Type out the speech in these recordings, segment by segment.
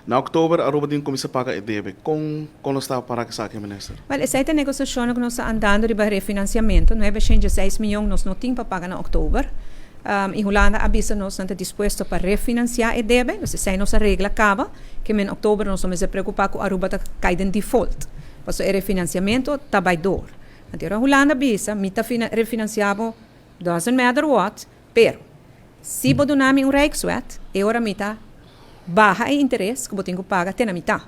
Na oktober, Aruba din começa a pagar e deve. Com está para que saque, minister? Well, essa negociação que nós estamos andando de refinanciamento, não é de 6 milhões, nós não temos para pagar na outubro. E Holanda avisa nós não está disposto para refinanciar e deve, então se nossa regra acaba, que em outubro nós vamos se preocupar com a Aruba está caindo em default. Porque o refinanciamento está by door. Então a Holanda avisa, me está refinanciado, doesn't matter what, pero se você não me Rijkswet, e ora me está baja o interesse que você tem que pagar, tem a mitad.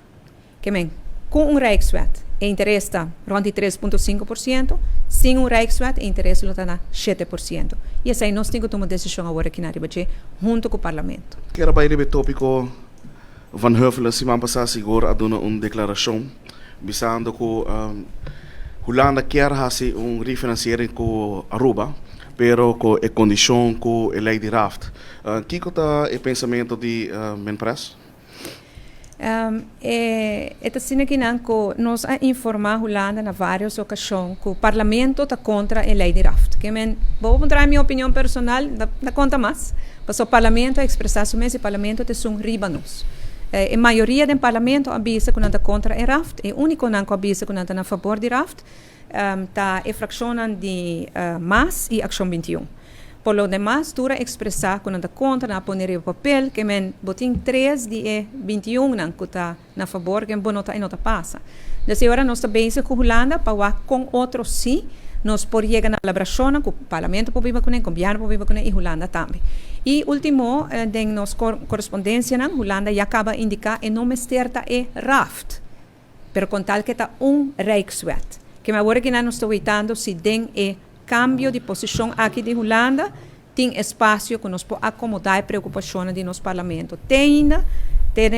Que men, com Rijkswet, o interesse está rond 3,5%, sem Rijkswet, o interesse está na 7%. E assim, nós temos que tomar decisão agora aqui na Ribache, junto com o Parlamento. Quero para o tópico Van Huffelen, semana passada, seguro, a dar uma declaração, visando que Holanda quer fazer refinanciamento com Aruba, pero com a condição com a lei de raft. Que é o pensamento de Menpres? Esta cena que nós informamos Holanda na várias ocasiões que o Parlamento está contra a lei de raft. Que vou mostrar a minha opinião personal, não conta mais. Mas o Parlamento expressar o mesmo, o Parlamento tem um ribanos. A maioria do Parlamento avisa que não está contra a raft, e o único que avisa que não está a favor de raft está a fração de MAS e Ação 21. Por lo demás, dura expressar que não está contra, não poner o papel, que botem 3 de 21 que está a favor, que não está passa. Então, agora nós estamos com a Holanda para com outros sim, nós podemos chegar na elaboração, que o Parlamento pode viver com ele, o governo pode viver com ele, e a Holanda também. E último, em nossa correspondência, a Holanda já acaba de indicar que não certa é raft, pero com tal que está Rijkswet. Que agora que nós estamos evitando se tem cambio de posição aqui de Holanda, tem espaço que nós podemos acomodar a preocupação de nosso Parlamento. Tem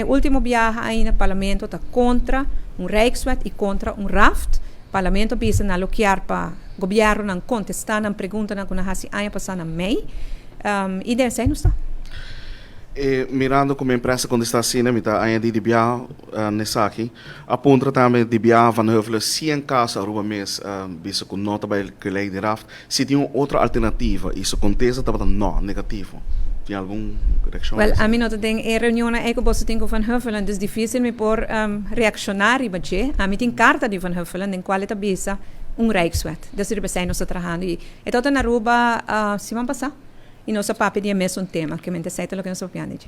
o último viagem ainda, o Parlamento está contra Rijkswet e contra raft. O Parlamento precisa alocar para o governo não contestar, não perguntar, não conhecer a passar na MEI. E dessa aí não está. Mirando como a empresa quando está assim, me está ainda de viagem nessa aqui, aponta também de viagem Van Huffelen, se em caso Aruba mês, visto que não está bem que lei de raft, se tem outra alternativa, isso acontece, está não negativo. Tem alguma reação? Well, a mim não tem reunião é que você tem com Van Huffelen, é difícil me por reaccionar e bater. A mim tem carta de Van Huffelen, em qual está bisa Rijkswet. Desse representa nós trabalhando e então na Aruba semana passada. E nossa papo de mesmo tema, que mente certo o que nós opinamos.